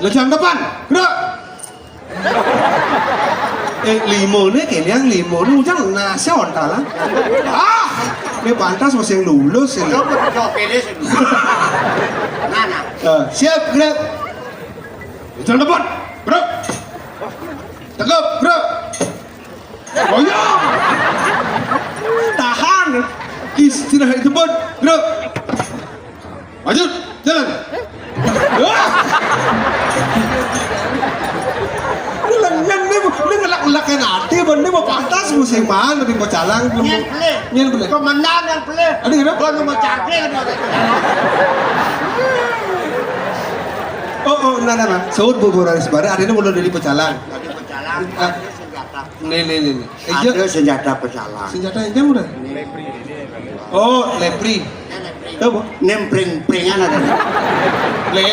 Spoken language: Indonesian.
Lo jam depan, gerak. Limo nih kalian limo nih jangan nasi onta lah. Ini pantas masih yang lulus ini. Siap gerak. Jam depan, gerak. Tegap, gerak. Goyang. Tahan. Istirahat di depan, gerak. Maju, jalan. Ini ngelak-ngelakin hati, ini mau pantas musim mana, tapi mau jalan belum. Nyen boleh. Komandan yang boleh. Ada kenapa? Kalau mau cakir, Oh, nah. Saud bubur dari sebarang. Ada ini mulai dari pecalang. Tadi berjalan, senjata. Nih. Ada senjata pecalang. Senjata yang udah. Oh, lepri. Tahu? Nempring-pringan ada.